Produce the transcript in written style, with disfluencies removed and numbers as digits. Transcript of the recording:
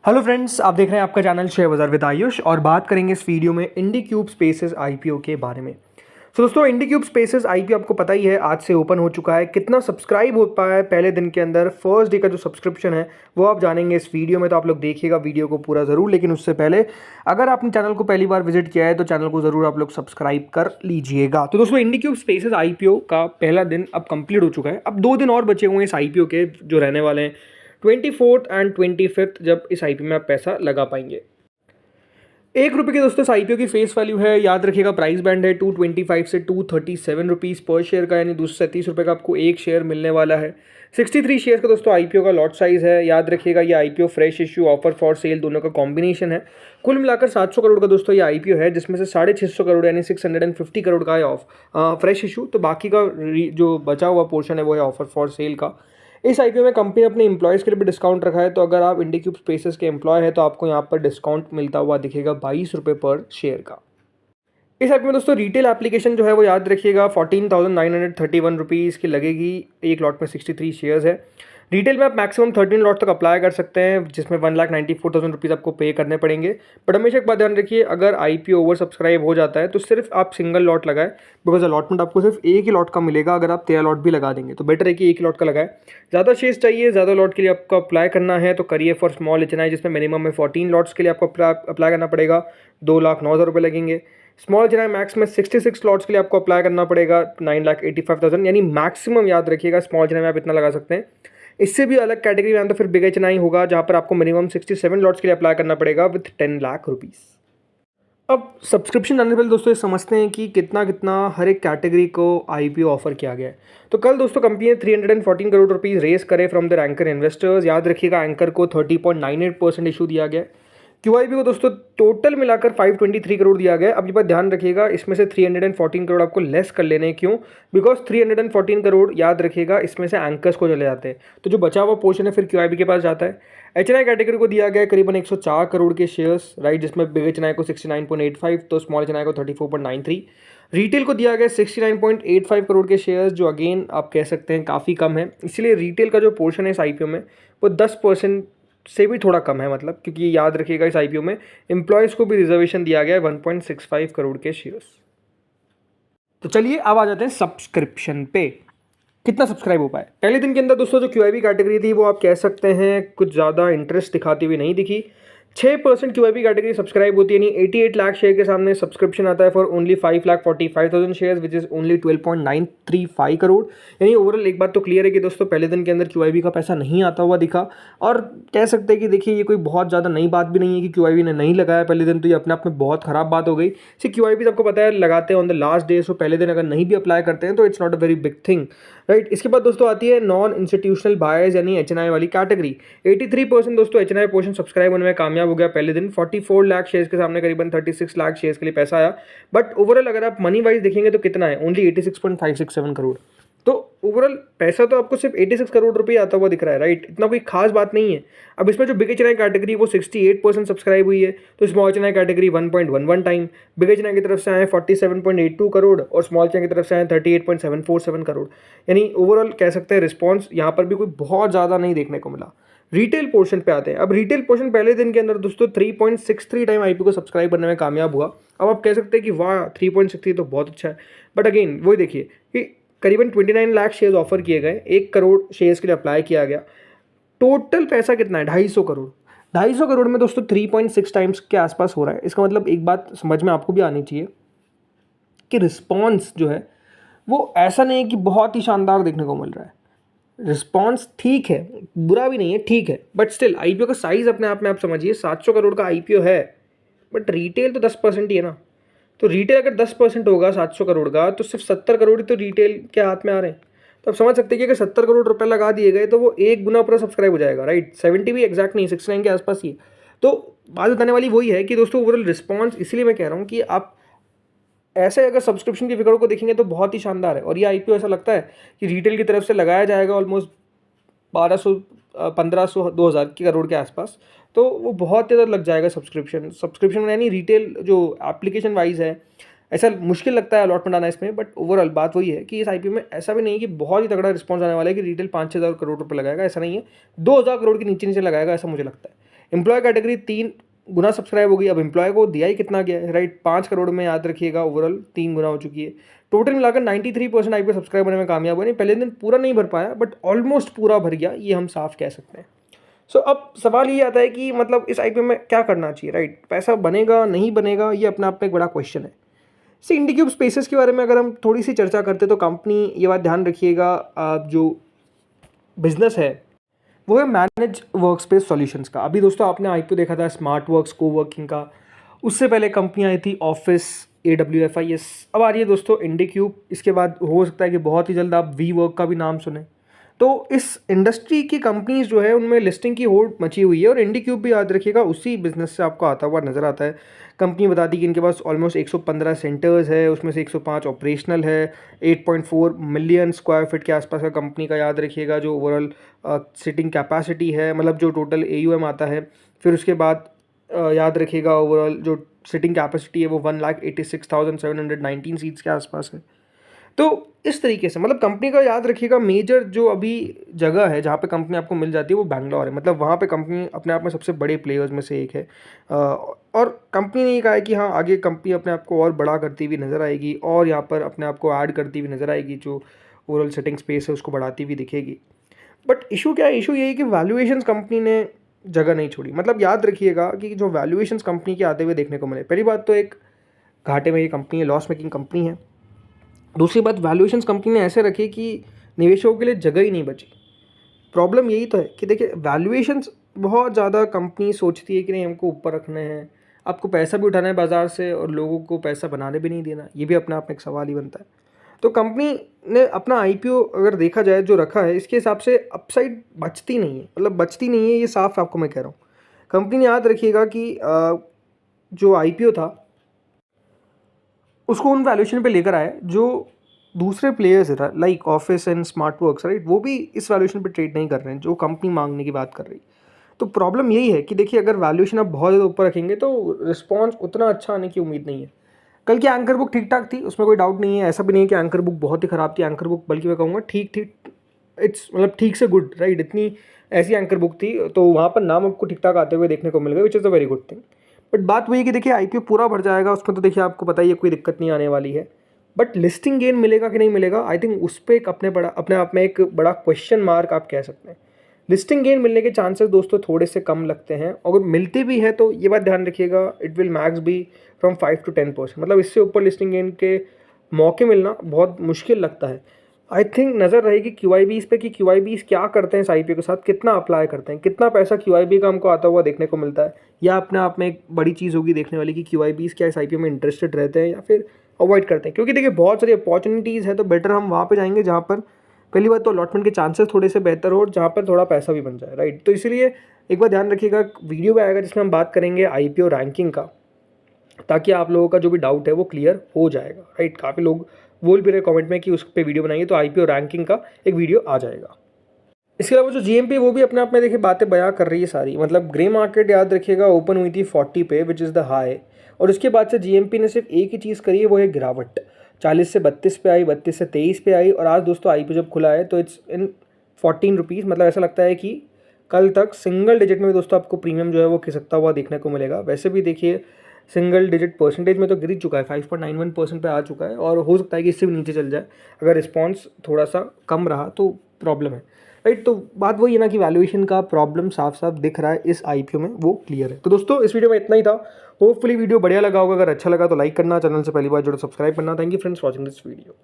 Hello friends, आप देख रहे हैं आपका चैनल शेयर बाजार विद आयुष और बात करेंगे इस वीडियो में इंडिक्यूब स्पेसेस आईपीओ के बारे में। दोस्तों, इंडिक्यूब स्पेसेस आईपीओ आपको पता ही है आज से ओपन हो चुका है। कितना सब्सक्राइब हो पाया है पहले दिन के अंदर, फर्स्ट डे का जो सब्सक्रिप्शन है वो आप जानेंगे इस वीडियो में। तो आप लोग देखिएगा वीडियो को पूरा ज़रूर, लेकिन उससे पहले अगर आपने चैनल को पहली बार विजिट किया है तो चैनल को ज़रूर आप लोग सब्सक्राइब कर लीजिएगा। तो दोस्तों, इंडिक्यूब स्पेसेस आईपीओ का पहला दिन अब कंप्लीट हो चुका है। अब 2 दिन और बचे हुए हैं इस आईपीओ के, जो रहने वाले हैं 24 एंड 25, जब इस आईपीओ में आप पैसा लगा पाएंगे। ₹1 की दोस्तों इस आईपीओ की फेस वैल्यू है। याद रखिएगा प्राइस बैंड है 225 से 237 रुपीज़ पर शेयर का, यानी ₹237 का आपको एक शेयर मिलने वाला है। 63 शेयर का दोस्तों आईपीओ का लॉट साइज है। याद रखिएगा ये IPO fresh issue offer for sale दोनों का कॉम्बिनेशन है। कुल मिलाकर 700 करोड़ का दोस्तों ये आईपीओ है, जिसमें से 650 करोड़ यानी 650 करोड़ का है ऑफ फ्रेश इशू। तो बाकी का जो बचा हुआ पोर्शन है वो है ऑफर फॉर सेल का। इस आईपीओ में कंपनी अपने एम्प्लॉयज़ के लिए भी डिस्काउंट रखा है। तो अगर आप इंडिक्यूब स्पेसेस के एम्प्लॉय हैं तो आपको यहाँ पर डिस्काउंट मिलता हुआ दिखेगा ₹22 पर शेयर का। इस ऐप में दोस्तों रिटेल एप्लीकेशन जो है वो याद रखिएगा 14,931 रुपीज़ की लगेगी। एक लॉट में 63 शेयर्स है। रिटेल में आप मैक्सिमम 13 लॉट तक अप्लाई कर सकते हैं, जिसमें 1,94,000 रुपीज़ आपको पे करने पड़ेंगे। बट हमेशा एक बात ध्यान रखिए, अगर आईपीओ ओवर सब्सक्राइब हो जाता है तो सिर्फ आप सिंगल लॉट लगाएं, बिकॉज अलॉटमेंट आपको सिर्फ एक ही लॉट का मिलेगा। अगर आप 13 लॉट भी लगा देंगे तो बेटर है कि एक ही लॉट का लगाएं। ज़्यादा शेयर्स चाहिए, ज़्यादा लॉट के लिए आपको अप्लाई करना है तो करिए फॉर स्मॉल एचएनआई, जिसमें मिनिमम में 14 लॉट्स के लिए आपको अप्लाई करना पड़ेगा। 2,09,000 रुपये लगेंगे। स्मॉल एचएनआई मैक्स में 66 स्लॉट्स के लिए आपको अप्लाई करना पड़ेगा 9,85,000, यानी मैक्सिमम याद रखिएगा स्मॉल एचएनआई में आप इतना लगा सकते हैं। इससे भी अलग कैटेगरी में तो फिर बिग एचएनआई होगा, जहाँ पर आपको मिनिमम 67 लॉट्स के लिए अप्लाई करना पड़ेगा विथ 10 लाख रुपीज़। अब सब्सक्रिप्शन जानने से पहले दोस्तों ये समझते हैं कि कितना कितना हर एक कैटेगरी को आईपीओ ऑफर किया गया है। तो कल दोस्तों कंपनी ने 314 करोड़ रुपीज़ रेस करे फ्रॉम द एंकर इन्वेस्टर्स। याद रखिएगा एंकर को 30.98% इशू दिया गया। क्यूआईबी को दोस्तों टोटल मिलाकर 523 करोड़ दिया गया। अब ये बात ध्यान रखिएगा, इसमें से 314 करोड़ आपको लेस कर लेने हैं। क्यों? बिकॉज 314 करोड़ याद रखिएगा इसमें से एंकर्स को चले जाते हैं, तो जो बचा हुआ पोर्शन है फिर क्यूआईबी के पास जाता है। एचएनआई कैटेगरी को दिया गया करीबन 104 करोड़ के शेयर्स, राइट, जिसमें बिग एचएनआई को 69.85 तो स्मॉल एचएनआई को 34.93। रिटेल को दिया गया 69.85 करोड़ के शेयर्स, जो अगेन आप कह सकते हैं काफ़ी कम है। इसलिए रिटेल का जो पोर्शन है इस आईपीओ में वो 10% से भी थोड़ा कम है, मतलब, क्योंकि याद रखिएगा इस आईपीओ में एम्प्लॉयज़ को भी रिजर्वेशन दिया गया है 1.65 करोड़ के शेयर्स। तो चलिए अब आ जाते हैं सब्सक्रिप्शन पे। कितना सब्सक्राइब हो पाए पहले दिन के अंदर दोस्तों। जो क्यूआईबी कैटेगरी थी वो आप कह सकते हैं कुछ ज़्यादा इंटरेस्ट दिखाती हुई नहीं दिखी। 6% क्यूआईबी कैटेगरी सब्सक्राइब होती है, यानी 88 लाख शेयर के सामने सब्सक्रिप्शन आता है for only 5,45,000 share, which is only 12.935 crore. यानी ओवरऑल एक बात तो क्लियर है कि दोस्तों पहले दिन के अंदर क्यूआईबी का पैसा नहीं आता हुआ दिखा। और कह सकते हैं कि देखिए ये कोई बहुत ज़्यादा नई बात भी नहीं है कि क्यूआईबी ने नहीं लगाया पहले दिन, तो ये अपने आप में बहुत खराब बात हो गई। क्यूआईबी आपको पता है लगाते हैं ऑन द लास्ट डे, सो पहले दिन अगर नहीं भी अप्लाई करते हैं तो it's not a very big thing, right. इसके बाद दोस्तों आती है नॉन इंस्टीट्यूशनल बायर्स यानी एचएनआई वाली कैटेगरी। 83% दोस्तों एचएनआई पोर्शन सब्सक्राइब होने में कामयाब हो गया पहले दिन। 44 लाख शेयर्स के सामने करीबन 36 लाख शेयर्स के लिए पैसा आया। बट ओवरऑल अगर आप मनी वाइज देखेंगे तो कितना है, ओनली 86.567 करोड़। तो ओवरऑल पैसा तो आपको सिर्फ 86 करोड़ रुपये आता हुआ दिख रहा है, राइट। इतना कोई खास बात नहीं है। अब इसमें जो बिग एचएनआई कैटेगरी वो 68% सब्सक्राइब हुई है, तो small HNI category 1.11 time. Big HNI की तरफ से आए 47.82 करोड़ और स्मॉल एचएनआई की तरफ से आए 38.747 करोड़। यानी ओवरऑल कह सकते हैं रिस्पॉन्स यहाँ पर भी कोई बहुत ज़्यादा नहीं देखने को मिला। रिटेल पोर्शन पे आते हैं। अब रिटेल पोर्शन पहले दिन के अंदर दोस्तों 3.63 टाइम आईपीओ को सब्सक्राइब करने में कामयाब हुआ। अब आप कह सकते हैं कि वाह 3.63 तो बहुत अच्छा है, बट अगेन वही देखिए कि करीबन 29 लाख शेयर्स ऑफर किए गए, 1 करोड़ शेयर्स के लिए अप्लाई किया गया। टोटल पैसा कितना है, 250 करोड़। 250 करोड़ में दोस्तों 3.6 टाइम्स के आसपास हो रहा है। इसका मतलब एक बात समझ में आपको भी आनी चाहिए कि रिस्पॉन्स जो है वो ऐसा नहीं है कि बहुत ही शानदार देखने को मिल रहा है। रिस्पॉन्स ठीक है, बुरा भी नहीं है, ठीक है, बट स्टिल आईपीओ का साइज अपने आप में आप समझिए 700 करोड़ का आईपीओ है, बट रिटेल तो 10% ही है ना। तो रिटेल अगर 10% होगा 700 करोड़ का, तो सिर्फ 70 करोड़ ही तो रिटेल के हाथ में आ रहे हैं। तो आप समझ सकते हैं कि अगर 70 करोड़ रुपए लगा दिए गए तो वो 1 गुना पूरा सब्सक्राइब हो जाएगा, राइट। 70 भी एग्जैक्ट नहीं, 69 के आसपास ही। तो बात बताने वाली वही है कि दोस्तों ओवरऑल रिस्पॉन्स, इसलिए मैं कह रहा हूँ कि आप ऐसे अगर सब्सक्रिप्शन की फिगर को देखेंगे तो बहुत ही शानदार है। और ये आईपीओ ऐसा लगता है कि रिटेल की तरफ से लगाया जाएगा ऑलमोस्ट 1200 1500 2000 करोड़ के आसपास, तो वो बहुत ज़्यादा लग जाएगा सब्सक्रिप्शन यानी रिटेल जो एप्लीकेशन वाइज है। ऐसा मुश्किल लगता है अलॉटमेंट आना इसमें, बट ओवरऑल बात वही है कि इस आईपीओ में ऐसा भी नहीं है कि बहुत ही तगड़ा रिस्पॉन्स आने वाला है कि रिटेल 5-6 हज़ार करोड़ रुपये लगाएगा, ऐसा नहीं है। 2000 करोड़ के नीचे नीचे लगाएगा, ऐसा मुझे लगता है। एम्प्लॉय कैटेगरी 3 गुना सब्सक्राइब हो गई। अब एम्प्लॉय को दिया ही कितना गया है, राइट, 5 करोड़ में, याद रखिएगा, ओवरऑल 3 गुना हो चुकी है। टोटल मिलाकर 93% आईपीओ सब्सक्राइब होने में कामयाब हुआ। नहीं, पहले दिन पूरा नहीं भर पाया बट ऑलमोस्ट पूरा भर गया, ये हम साफ कह सकते हैं। सो अब सवाल ये आता है कि मतलब इस आईपीओ में क्या करना चाहिए, राइट, पैसा बनेगा नहीं बनेगा, ये अपने आप में एक बड़ा क्वेश्चन है। इंडिक्यूब स्पेसेस के बारे में अगर हम थोड़ी सी चर्चा करते तो कंपनी, ये बात ध्यान रखिएगा, जो बिजनेस है वो है मैनेज वर्क स्पेस सॉल्यूशंस का। अभी दोस्तों आपने आईपीओ देखा था स्मार्ट वर्क्स कोवर्किंग का, उससे पहले कंपनी आई थी ऑफिस AWFIS, अब आ रही है दोस्तों इंडिक्यूब। इसके बाद हो सकता है कि बहुत ही जल्द आप वी वर्क का भी नाम सुने। तो इस इंडस्ट्री की कंपनीज जो है उनमें लिस्टिंग की होड़ मची हुई है, और इंडिक्यूब भी याद रखिएगा उसी बिजनेस से आपको आता हुआ नजर आता है। कंपनी बताती कि इनके पास ऑलमोस्ट 115 सेंटर्स है, उसमें से 105 ऑपरेशनल है, 8.4 मिलियन स्क्वायर फीट के आसपास का कंपनी का याद रखिएगा जो ओवरऑल सिटिंग कैपेसिटी है, मतलब जो टोटल AUM आता है। फिर उसके बाद याद रखिएगा ओवरऑल जो सिटिंग कैपेसिटी है वो 1,86,719 सीट्स के आसपास है। तो इस तरीके से मतलब कंपनी का याद रखिएगा मेजर जो अभी जगह है जहाँ पे कंपनी आपको मिल जाती है वो बैंगलोर है, मतलब वहाँ पे कंपनी अपने आप में सबसे बड़े प्लेयर्स में से एक है। और कंपनी ने ये कहा है कि हाँ आगे कंपनी अपने आप को और बड़ा करती हुई नज़र आएगी और यहाँ पर अपने आप को ऐड करती हुई नज़र आएगी, जो ओवरऑल सेटिंग स्पेस है उसको बढ़ाती हुई दिखेगी। बट इशू क्या है, इशू ये है कि वैल्यूएशंस कंपनी ने जगह नहीं छोड़ी। मतलब याद रखिएगा कि जो वैल्यूएशंस कंपनी के आते हुए देखने को मिले, पहली बात तो एक घाटे में ये कंपनी है, लॉस मेकिंग कंपनी है। दूसरी बात, वैल्यूएशंस कंपनी ने ऐसे रखी कि निवेशकों के लिए जगह ही नहीं बची। प्रॉब्लम यही तो है कि देखिए वैल्यूएशंस बहुत ज़्यादा कंपनी सोचती है कि नहीं हमको ऊपर रखने हैं, आपको पैसा भी उठाना है बाज़ार से और लोगों को पैसा बनाने भी नहीं देना, ये भी अपने आप में एक सवाल ही बनता है। तो कंपनी ने अपना आईपीओ अगर देखा जाए जो रखा है, इसके हिसाब से अपसाइड बचती नहीं है, मतलब बचती नहीं है, ये साफ आपको मैं कह रहा हूँ। कंपनी ने याद रखिएगा कि जो आईपीओ था उसको उन वैल्यूएशन पे लेकर आए जो दूसरे प्लेयर्स है like office and smart works, right, वो भी इस वैल्यूएशन पे ट्रेड नहीं कर रहे हैं जो कंपनी मांगने की बात कर रही। तो प्रॉब्लम यही है कि देखिए अगर वैल्यूएशन आप बहुत ज़्यादा ऊपर रखेंगे तो रिस्पॉन्स उतना अच्छा आने की उम्मीद नहीं है। कल की एंकर बुक ठीक ठाक थी, उसमें कोई डाउट नहीं है, ऐसा भी नहीं है कि एंकर बुक बहुत ही ख़राब थी, एंकर बुक बल्कि मैं कहूँगा ठीक थी, इट्स मतलब ठीक से गुड, राइट, इतनी ऐसी एंकर बुक थी तो वहाँ पर नाम आपको ठीक ठाक आते हुए देखने को मिल गए, which is a very good thing. But बात वही है कि देखिए आईपीओ पूरा भर जाएगा, उसमें तो देखिए आपको पता ही है कोई दिक्कत नहीं आने वाली है। बट लिस्टिंग गेन मिलेगा कि नहीं मिलेगा, आई थिंक उस पर एक अपने आप में एक बड़ा क्वेश्चन मार्क आप कह सकते हैं। लिस्टिंग गेन मिलने के चांसेस दोस्तों थोड़े से कम लगते हैं, अगर मिलते भी है तो ये बात ध्यान रखिएगा it will max be from 5 to 10%, मतलब इससे ऊपर लिस्टिंग गेन के मौके मिलना बहुत मुश्किल लगता है। आई थिंक नज़र रहेगी QIBs पे कि QIBs क्या करते हैं इस आईपीओ के साथ, कितना अप्लाई करते हैं, कितना पैसा QIB का हमको आता हुआ देखने को मिलता है। या अपने आप में एक बड़ी चीज़ होगी देखने वाली कि QIBs क्या इस आईपीओ में इंटरेस्टेड रहते हैं या फिर अवॉइड करते हैं, क्योंकि देखिए बहुत सारी अपॉर्चुनिटीज़ है तो बेटर हम वहाँ पर जाएंगे जहाँ पर पहली बात तो अलॉटमेंट के चांसेस थोड़े से बेहतर हो और जहाँ पर थोड़ा पैसा भी बन जाए, राइट। तो इसलिए एक बार ध्यान रखिएगा, वीडियो भी आएगा जिसमें हम बात करेंगे आईपीओ रैंकिंग का, ताकि आप लोगों का जो भी डाउट है वो क्लियर हो जाएगा, राइट। काफ़ी लोग बोल भी रहे कमेंट में कि उस पर वीडियो बनाइए, तो आईपीओ रैंकिंग का एक वीडियो आ जाएगा। इसके अलावा जो जीएमपी वो भी अपने आप में देखिए बातें बयां कर रही है सारी, मतलब ग्रे मार्केट याद रखिएगा ओपन हुई थी 40 पे विच इज़ द हाई, और उसके बाद से जीएमपी ने सिर्फ एक ही चीज़ करी है, वो है गिरावट। 40 से 32 पे आई, 32 से 23 पे आई, और आज दोस्तों आईपीओ जब खुला है तो इट्स इन 14 रुपीज़, मतलब ऐसा लगता है कि कल तक सिंगल डिजिट में भी दोस्तों आपको प्रीमियम जो है वो खिसकता हुआ देखने को मिलेगा। वैसे भी देखिए सिंगल डिजिट परसेंटेज में तो गिर चुका है, 5.91% पे आ चुका है, और हो सकता है कि इससे भी नीचे चल जाए अगर रिस्पॉन्स थोड़ा सा कम रहा तो प्रॉब्लम है, राइट। तो बात वही है ना कि वैल्यूएशन का प्रॉब्लम साफ साफ दिख रहा है इस आईपीओ में, वो क्लियर है। तो दोस्तों इस वीडियो में इतना ही था, होपफुली वीडियो बढ़िया लगा होगा, अगर अच्छा लगा तो लाइक करना, चैनल से पहली बार जुड़ो सब्सक्राइब करना। Thank you friends watching this video.